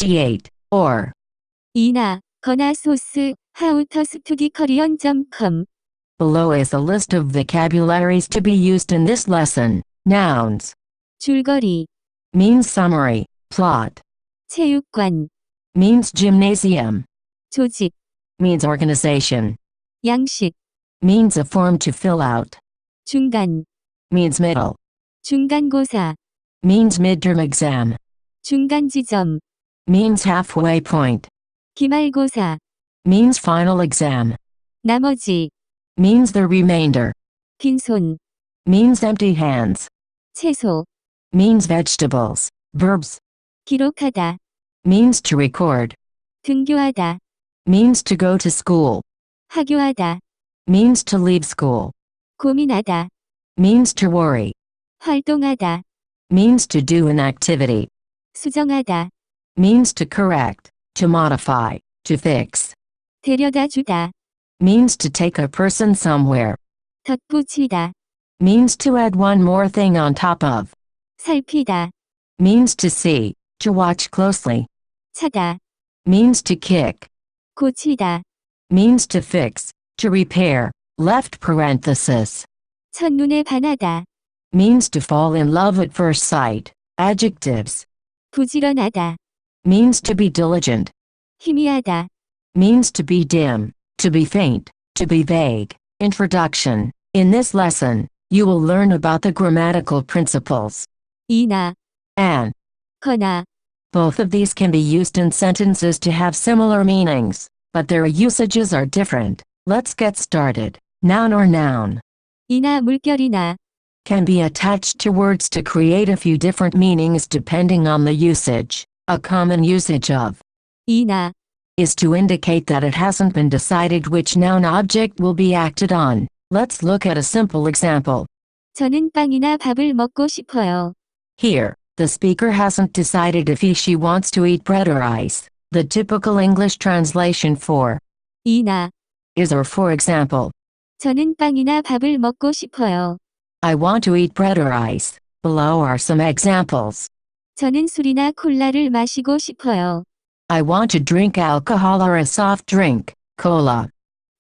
T8, or. 이나, 거나 소스, howtostudykorean.com. Below is a list of vocabularies to be used in this lesson. Nouns. 줄거리, Means summary, plot. 체육관, Means gymnasium. 조직, Means organization. 양식, Means a form to fill out. 중간, Means middle. 중간고사, Means midterm exam. 중간 지점, Means halfway point. 기말고사, Means final exam. 나머지, Means the remainder. 빈손, Means empty hands. 채소, Means vegetables. Verbs. 기록하다, Means to record. 등교하다, Means to go to school. 하교하다, Means to leave school. 고민하다, Means to worry. 활동하다, Means to do an activity. 수정하다, Means to correct, to modify, to fix. 데려다 주다, Means to take a person somewhere. 덧붙이다, Means to add one more thing on top of. 살피다, Means to see, to watch closely. 차다, Means to kick. 고치다, Means to fix, to repair. Left parenthesis. 첫눈에 반하다, Means to fall in love at first sight. Adjectives. 부지런하다, Means to be diligent. 희미하다, Means to be dim, to be faint, to be vague. Introduction. In this lesson, you will learn about the grammatical principles. 이나, And. 거나, Both of these can be used in sentences to have similar meanings, but their usages are different. Let's get started. Noun or noun. 이나 물결이나, Can be attached to words to create a few different meanings depending on the usage. A common usage of 이나, is to indicate that it hasn't been decided which noun object will be acted on. Let's look at a simple example. 저는 빵이나 밥을 먹고 싶어요. Here, the speaker hasn't decided if she wants to eat bread or ice. The typical English translation for 이나, is or for example, 저는 빵이나 밥을 먹고 싶어요. I want to eat bread or ice. Below are some examples. 저는 술이나 콜라를 마시고 싶어요. I want to drink alcohol or a soft drink, cola.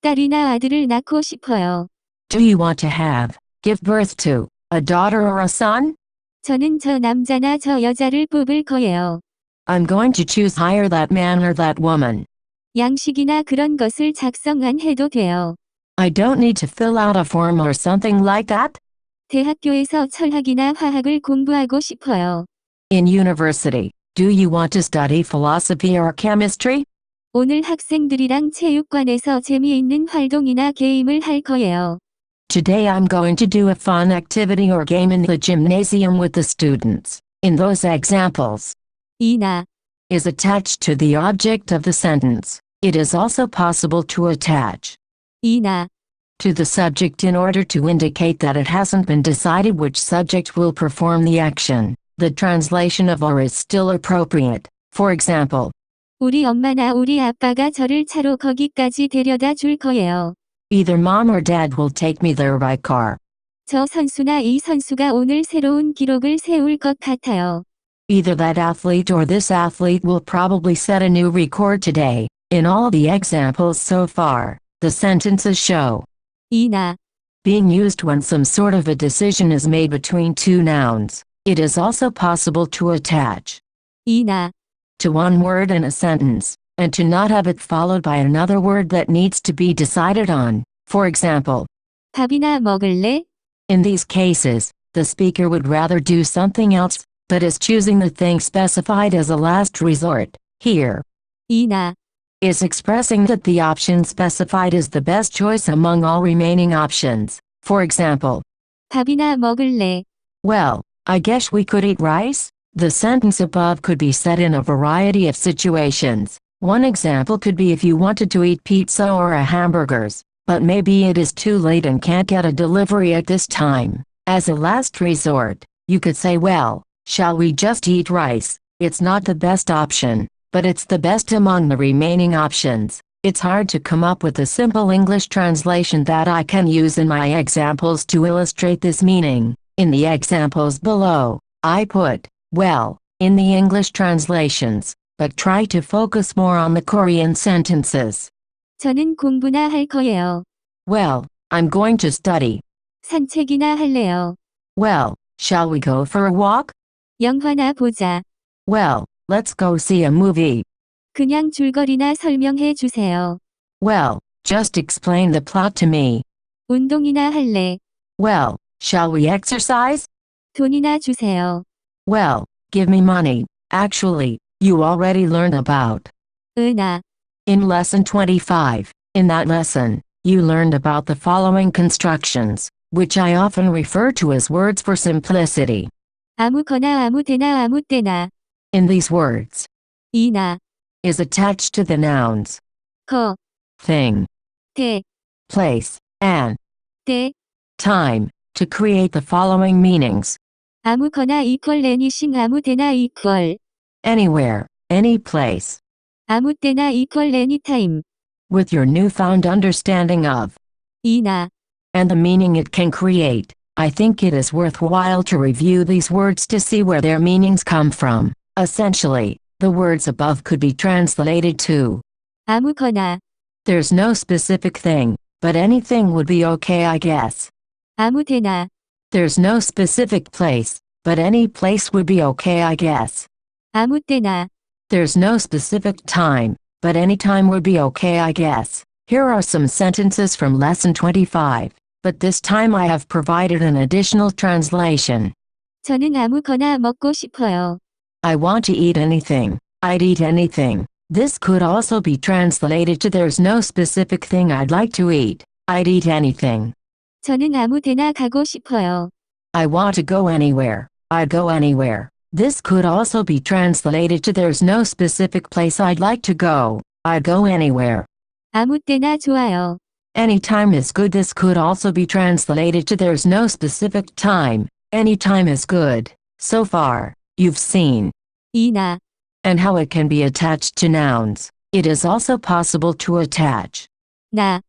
딸이나 아들을 낳고 싶어요. Do you want to give birth to, a daughter or a son? 저는 저 남자나 저 여자를 뽑을 거예요. I'm going to choose hire that man or that woman. 양식이나 그런 것을 작성 안 해도 돼요. I don't need to fill out a form or something like that. 대학교에서 철학이나 화학을 공부하고 싶어요. In university, do you want to study philosophy or chemistry? 오늘 학생들이랑 체육관에서 재미있는 활동이나 게임을 할 거예요. Today I'm going to do a fun activity or game in the gymnasium with the students. In those examples, 이나, is attached to the object of the sentence. It is also possible to attach 이나, to the subject in order to indicate that it hasn't been decided which subject will perform the action. The translation of or is still appropriate. For example, 우리 엄마나 우리 아빠가 저를 차로 거기까지 데려다 줄 거예요. either mom or dad will take me there by car. 저 선수나 이 선수가 오늘 새로운 기록을 세울 것 같아요. Either that athlete or this athlete will probably set a new record today. In all the examples so far, the sentences show 이나, being used when some sort of a decision is made between two nouns. It is also possible to attach 이나, to one word in a sentence, and to not have it followed by another word that needs to be decided on. For example, 밥이나 먹을래? in these cases, the speaker would rather do something else, but is choosing the thing specified as a last resort. Here, 이나, is expressing that the option specified is the best choice among all remaining options. For example, 밥이나 먹을래? well, I guess we could eat rice? The sentence above could be said in a variety of situations. One example could be if you wanted to eat pizza or a hamburgers, but maybe it is too late and can't get a delivery at this time. As a last resort, you could say, well, shall we just eat rice? It's not the best option, but it's the best among the remaining options. It's hard to come up with a simple English translation that I can use in my examples to illustrate this meaning. In the examples below, I put, well, in the English translations, but try to focus more on the Korean sentences. 저는 공부나 할 거예요. Well, I'm going to study. 산책이나 할래요. Well, shall we go for a walk? 영화나 보자. Well, let's go see a movie. 그냥 줄거리나 설명해 주세요. Well, just explain the plot to me. 운동이나 할래. Well, shall we exercise? 돈이나 주세요. Well, give me money. Actually, you already learned about. 나. In lesson 25, in that lesson, you learned about the following constructions, which I often refer to as words for simplicity. 아무거나 아무데나 아무 때나. In these words, 이나. is attached to the nouns, 거. thing, 대. place, and 때. time, to create the following meanings. 아무거나 equal anything 아무데나 equal. Anywhere, any place. 아무 때나 equal anytime. With your newfound understanding of 이나. and the meaning it can create, I think it is worthwhile to review these words to see where their meanings come from. Essentially, the words above could be translated to 아무거나. there's no specific thing, but anything would be okay, I guess. 아무데나. There's no specific place, but any place would be okay, I guess. 아무 때나. There's no specific time, but any time would be okay, I guess. Here are some sentences from lesson 25, but this time I have provided an additional translation. 저는 아무거나 먹고 싶어요. I want to eat anything. I'd eat anything. This could also be translated to there's no specific thing I'd like to eat. I'd eat anything. 저는 아무 데나 가고 싶어요. I want to go anywhere. I'd go anywhere. This could also be translated to there's no specific place I'd like to go. I'd go anywhere. 아무 때나 좋아요. Anytime is good. This could also be translated to there's no specific time. Anytime is good. So far, you've seen 이나. and how it can be attached to nouns. It is also possible to attach 나.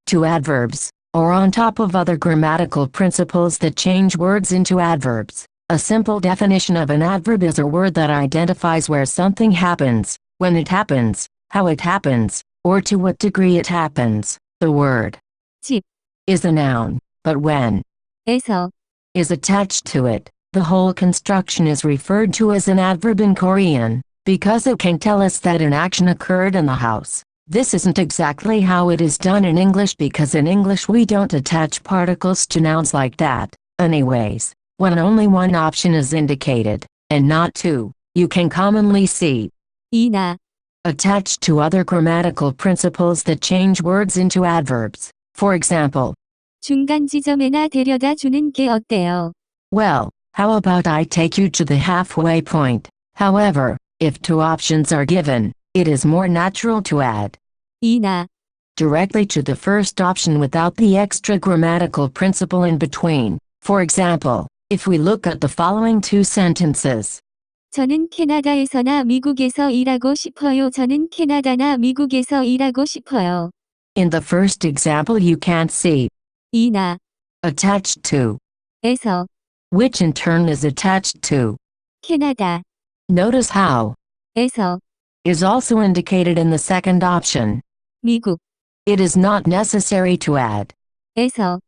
to adverbs, or on top of other grammatical principles that change words into adverbs. A simple definition of an adverb is a word that identifies where something happens, when it happens, how it happens, or to what degree it happens. The word 집. is a noun, but when 에서. is attached to it, the whole construction is referred to as an adverb in Korean, because it can tell us that an action occurred in the house. This isn't exactly how it is done in English, because in English we don't attach particles to nouns like that. Anyways, when only one option is indicated, and not two, you can commonly see 이나. attached to other grammatical principles that change words into adverbs. For example, 중간 지점에나 데려다 주는 게 어때요? well, how about I take you to the halfway point? However, if two options are given, it is more natural to add 이나. directly to the first option without the extra grammatical principle in between. For example, if we look at the following two sentences, 저는 캐나다에서나 미국에서 일하고 싶어요. 저는 캐나다나 미국에서 일하고 싶어요. in the first example you can't see 이나. attached to, 에서. which in turn is attached to. 캐나다. Notice how 에서. is also indicated in the second option. 미국. It is not necessary to add 에서.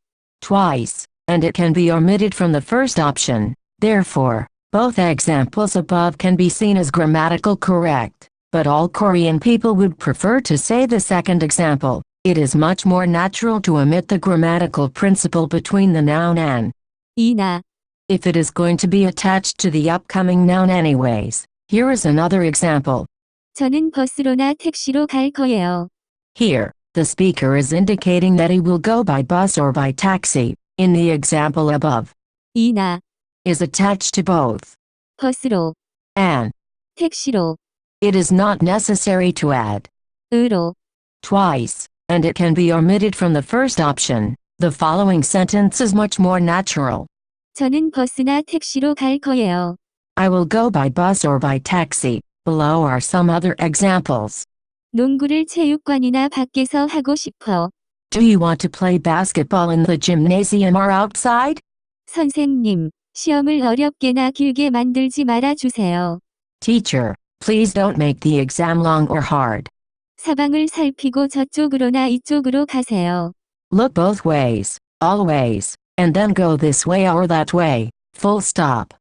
twice, and it can be omitted from the first option. Therefore, both examples above can be seen as grammatical correct, but all Korean people would prefer to say the second example. It is much more natural to omit the grammatical principle between the noun and 이나. if it is going to be attached to the upcoming noun anyways. Here is another example. 저는 버스로나 택시로 갈 거예요. Here, the speaker is indicating that he will go by bus or by taxi. In the example above, 이나. is attached to both 버스로. and 택시로. it is not necessary to add 으로. twice, and it can be omitted from the first option. The following sentence is much more natural. 저는 버스나 택시로 갈 거예요. I will go by bus or by taxi. Below are some other examples. 농구를 체육관이나 밖에서 하고 싶어. Do you want to play basketball in the gymnasium or outside? 선생님, 시험을 어렵게나 길게 만들지 말아 주세요. Teacher, Please don't make the exam long or hard. 사방을 살피고 저쪽으로나 이쪽으로 가세요. Look both ways, always, and then go this way or that way, full stop,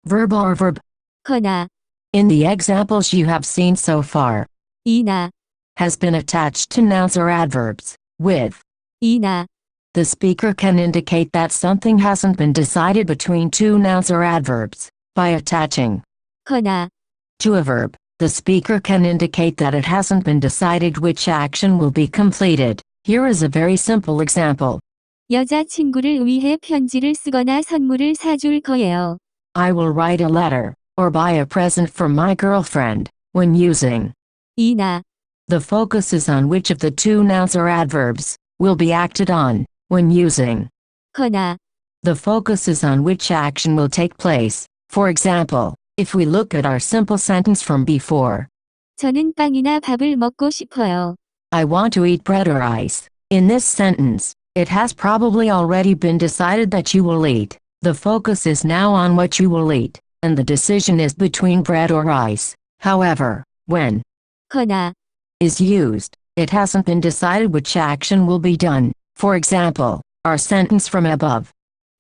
verb or verb. 거나, In the examples you have seen so far, 이나, has been attached to nouns or adverbs, with. 이나, The speaker can indicate that something hasn't been decided between two nouns or adverbs, by attaching 거나, to a verb. The speaker can indicate that it hasn't been decided which action will be completed. Here is a very simple example. 여자친구를 위해 편지를 쓰거나 선물을 사줄 거예요. I will write a letter, or buy a present for my girlfriend, when using. 이나, The focus is on which of the two nouns or adverbs will be acted on, when using. 거나, The focus is on which action will take place. For example, if we look at our simple sentence from before, 저는 빵이나 밥을 먹고 싶어요. I want to eat bread or ice. In this sentence, it has probably already been decided that you will eat. The focus is now on what you will eat, and the decision is between bread or ice. However, when 거나, is used, it hasn't been decided which action will be done. For example, our sentence from above,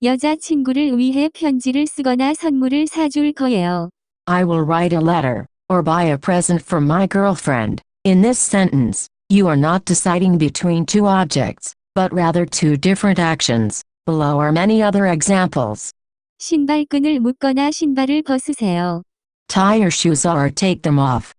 여자친구를 위해 편지를 쓰거나 선물을 사줄 거예요. I will write a letter, or buy a present for my girlfriend. In this sentence, you are not deciding between two objects, but rather two different actions. Below are many other examples. 신발끈을 묶거나 신발을 벗으세요. Tie your shoes or take them off.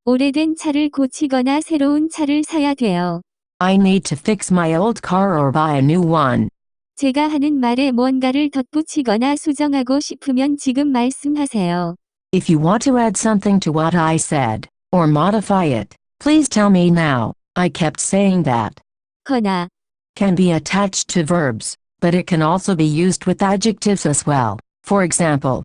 오래된 차를 고치거나 새로운 차를 사야 돼요. I need to fix my old car or buy a new one. 제가 하는 말에 뭔가를 덧붙이거나 수정하고 싶으면 지금 말씀하세요. If you want to add something to what I said, or modify it, please tell me now. I kept saying that. 거나, Can be attached to verbs, but it can also be used with adjectives as well. For example,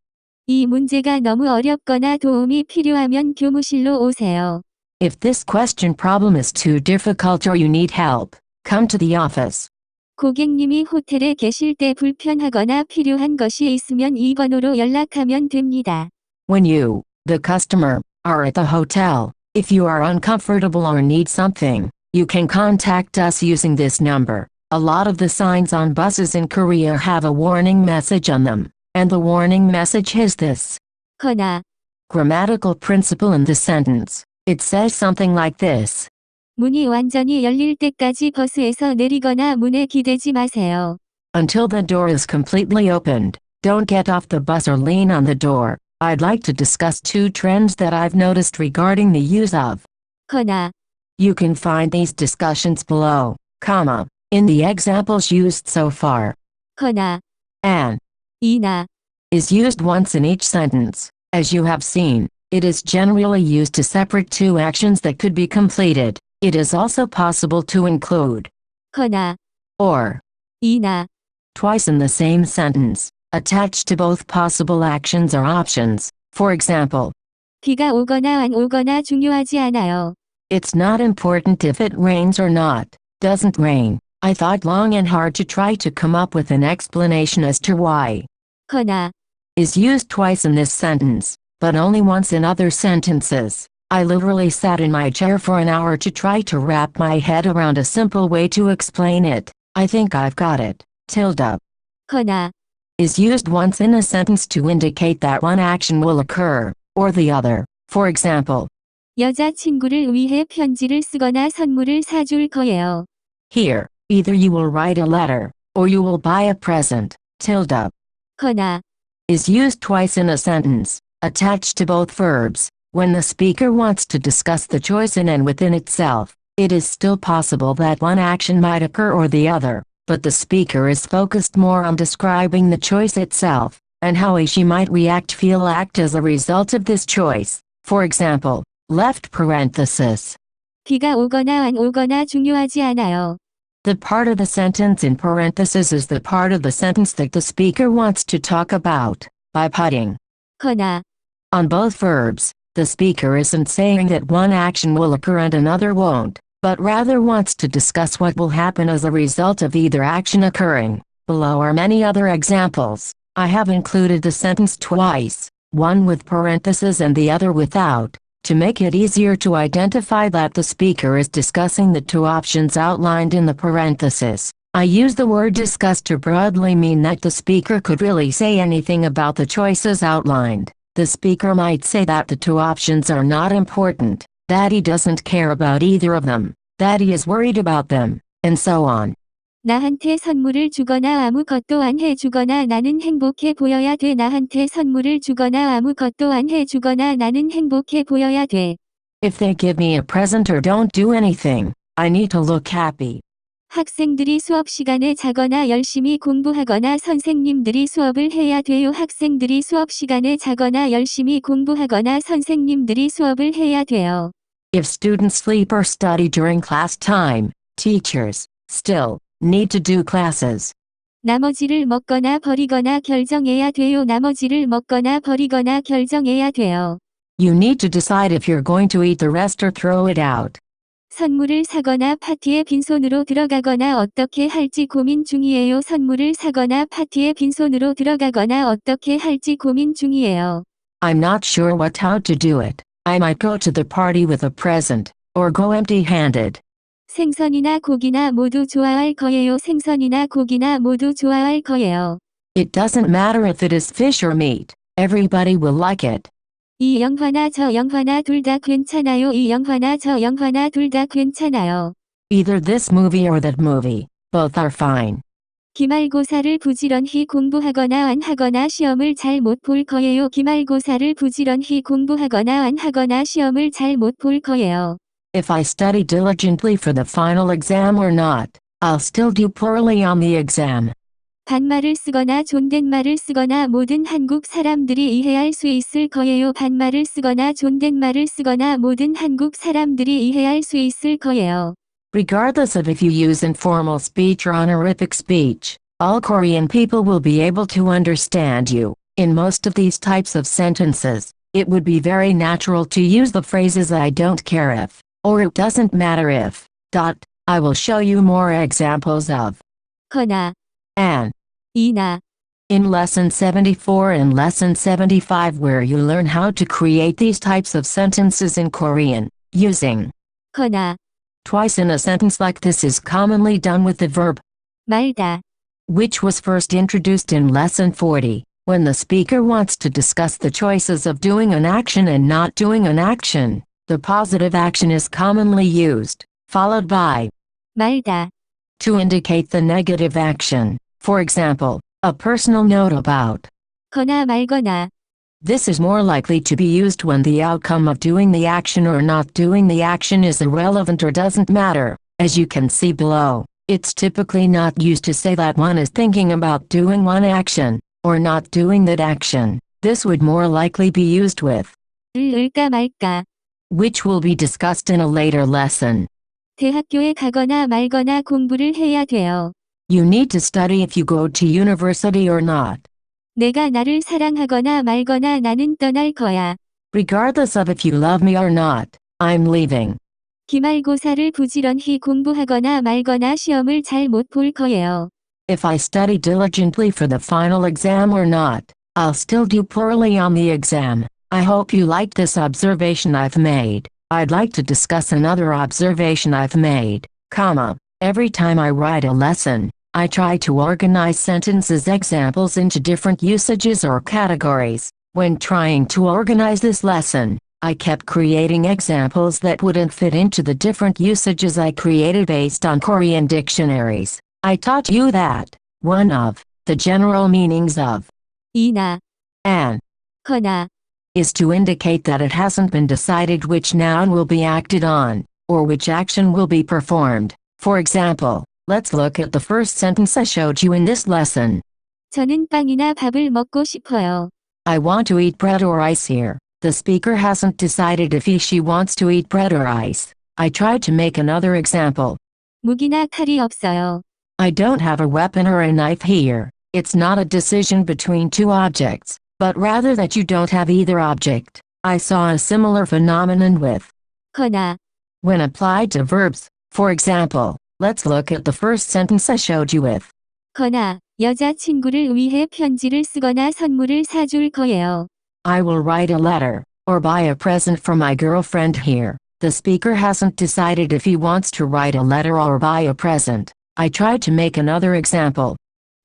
이 문제가 너무 어렵거나 도움이 필요하면 교무실로 오세요. if this question problem is too difficult or you need help, come to the office. 고객님이 호텔에 계실 때 불편하거나 필요한 것이 있으면 이 번호로 연락하면 됩니다. When you, the customer, are at the hotel, if you are uncomfortable or need something, you can contact us using this number. A lot of the signs on buses in Korea have a warning message on them, and the warning message is this. 거나, Grammatical principle in the sentence. It says something like this. 문이 완전히 열릴 때까지 버스에서 내리거나 문에 기대지 마세요. Until the door is completely opened, don't get off the bus or lean on the door. I'd like to discuss two trends that I've noticed regarding the use of. 거나, You can find these discussions below, comma, in the examples used so far. 거나, And 이나, is used once in each sentence. As you have seen, it is generally used to separate two actions that could be completed. It is also possible to include 거나, or 이나, twice in the same sentence, attached to both possible actions or options. For example, 비가 오거나 안 오거나 중요하지 않아요. it's not important if it rains or not. Doesn't rain. I thought long and hard to try to come up with an explanation as to why. 거나, Is used twice in this sentence, but only once in other sentences. I literally sat in my chair for an hour to try to wrap my head around a simple way to explain it. I think I've got it. Tilde 거나, is used once in a sentence to indicate that one action will occur, or the other. For example, 여자친구를 위해 편지를 쓰거나 선물을 사줄 거예요. here, either you will write a letter, or you will buy a present. Tilde 거나, is used twice in a sentence, attached to both verbs. When the speaker wants to discuss the choice in and within itself, it is still possible that one action might occur or the other, but the speaker is focused more on describing the choice itself, and how he she might react feel act as a result of this choice. For example, left parenthesis. 비가 오거나 안 오거나 중요하지 않아요. The part of the sentence in parenthesis is the part of the sentence that the speaker wants to talk about, by putting 거나, on both verbs. The speaker isn't saying that one action will occur and another won't, but rather wants to discuss what will happen as a result of either action occurring. Below are many other examples. I have included the sentence twice. one with parentheses and the other without, to make it easier to identify that the speaker is discussing the two options outlined in the parenthesis. I use the word discuss to broadly mean that the speaker could really say anything about the choices outlined. The speaker might say that the two options are not important, that he doesn't care about either of them, that he is worried about them, and so on. 나한테 선물을 주거나 아무것도 안 해주거나 나는 행복해 보여야 돼. 나한테 선물을 주거나 아무것도 안 해주거나 나는 행복해 보여야 돼. If they give me a present or don't do anything, I need to look happy. 학생들이 수업 시간에 자거나 열심히 공부하거나 선생님들이 수업을 해야 돼요. 학생들이 수업 시간에 자거나 열심히 공부하거나 선생님들이 수업을 해야 돼요. If students sleep or study during class time, teachers, still, need to do classes. 나머지를 먹거나 버리거나 결정해야 돼요. 나머지를 먹거나 버리거나 결정해야 돼요. You need to decide if you're going to eat the rest or throw it out. 선물을 사거나 파티에 빈손으로 들어가거나 어떻게 할지 고민 중이에요. 선물을 사거나 파티에 빈손으로 들어가거나 어떻게 할지 고민 중이에요. I'm not sure how to do it. I might go to the party with a present, or go empty-handed. 생선이나 고기나 모두 좋아할 거예요. 생선이나 고기나 모두 좋아할 거예요. It doesn't matter if it is fish or meat. Everybody will like it. 이 영화나 저 영화나 둘 다 괜찮아요. 이 영화나 저 영화나 둘 다 괜찮아요. Either this movie or that movie. Both are fine. 기말고사를 부지런히 공부하거나 안 하거나 시험을 잘 못 볼 거예요. 기말고사를 부지런히 공부하거나 안 하거나 시험을 잘 못 볼 거예요. If I study diligently for the final exam or not, I'll still do poorly on the exam. 반말을 쓰거나 존댓말을 쓰거나 모든 한국 사람들이 이해할 수 있을 거예요. 반말을 쓰거나 존댓말을 쓰거나 모든 한국 사람들이 이해할 수 있을 거예요. Regardless of if you use informal speech or honorific speech, all Korean people will be able to understand you. In most of these types of sentences, it would be very natural to use the phrases I don't care if, or it doesn't matter if, ... I will show you more examples of 거나, and 이나, in Lesson 74 and Lesson 75 where you learn how to create these types of sentences in Korean, using 거나, twice in a sentence like this is commonly done with the verb, 말다, which was first introduced in Lesson 40, when the speaker wants to discuss the choices of doing an action and not doing an action. The positive action is commonly used, followed by 말다, to indicate the negative action. For example, a personal note about 거나 말거나. This is more likely to be used when the outcome of doing the action or not doing the action is irrelevant or doesn't matter. As you can see below, it's typically not used to say that one is thinking about doing one action, or not doing that action. This would more likely be used with 을까 말까. which will be discussed in a later lesson. 대학교에 가거나 말거나 공부를 해야 돼요. You need to study if you go to university or not. 내가 나를 사랑하거나 말거나 나는 떠날 거야. Regardless of if you love me or not, I'm leaving. 기말고사를 부지런히 공부하거나 말거나 시험을 잘 못 볼 거예요. If I study diligently for the final exam or not, I'll still do poorly on the exam. I hope you liked this observation I've made. I'd like to discuss another observation I've made, every time I write a lesson, I try to organize sentences examples into different usages or categories. When trying to organize this lesson, I kept creating examples that wouldn't fit into the different usages I created based on Korean dictionaries. I taught you that one of the general meanings of 이나, and 거나, is to indicate that it hasn't been decided which noun will be acted on, or which action will be performed. For example, let's look at the first sentence I showed you in this lesson. 저는 빵이나 밥을 먹고 싶어요. I want to eat bread or ice here. The speaker hasn't decided if she wants to eat bread or ice. I tried to make another example. 무기나 칼이 없어요. I don't have a weapon or a knife here. It's not a decision between two objects, but rather that you don't have either object. I saw a similar phenomenon with 거나, when applied to verbs. For example, let's look at the first sentence I showed you with 거나, 여자친구를 위해 편지를 쓰거나 선물을 사줄 거예요. I will write a letter, or buy a present for my girlfriend here. The speaker hasn't decided if he wants to write a letter or buy a present. I tried to make another example.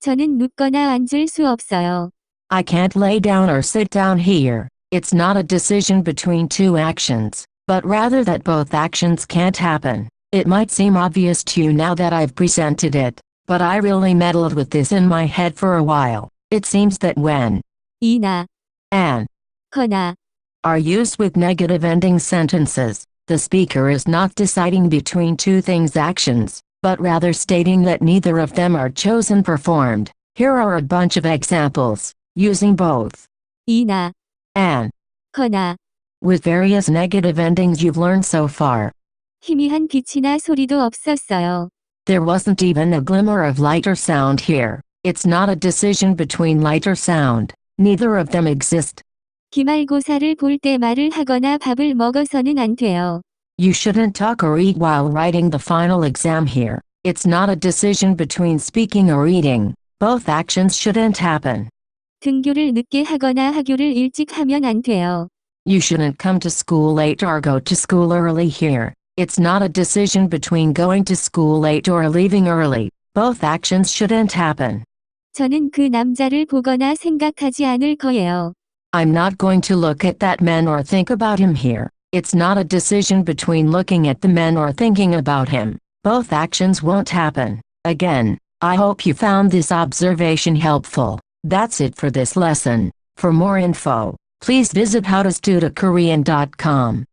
저는 눕거나 앉을 수 없어요. I can't lay down or sit down here. It's not a decision between two actions, but rather that both actions can't happen. It might seem obvious to you now that I've presented it, but I really meddled with this in my head for a while. It seems that when 이나, and 거나, are used with negative ending sentences, the speaker is not deciding between two things actions, but rather stating that neither of them are chosen performed. Here are a bunch of examples, using both 이나, and 거나, with various negative endings you've learned so far. 희미한 빛이나 소리도 없었어요. There wasn't even a glimmer of light or sound here. It's not a decision between light or sound. Neither of them exist. 기말고사를 볼 때 말을 하거나 밥을 먹어서는 안 돼요. You shouldn't talk or eat while writing the final exam here. It's not a decision between speaking or eating. Both actions shouldn't happen. 등교를 늦게 하거나 하교를 일찍 하면 안 돼요. You shouldn't come to school late or go to school early here. It's not a decision between going to school late or leaving early. Both actions shouldn't happen. 저는 그 남자를 보거나 생각하지 않을 거예요. I'm not going to look at that man or think about him here. It's not a decision between looking at the man or thinking about him. Both actions won't happen. Again, I hope you found this observation helpful. That's it for this lesson. For more info, please visit howtostudiokorean.com.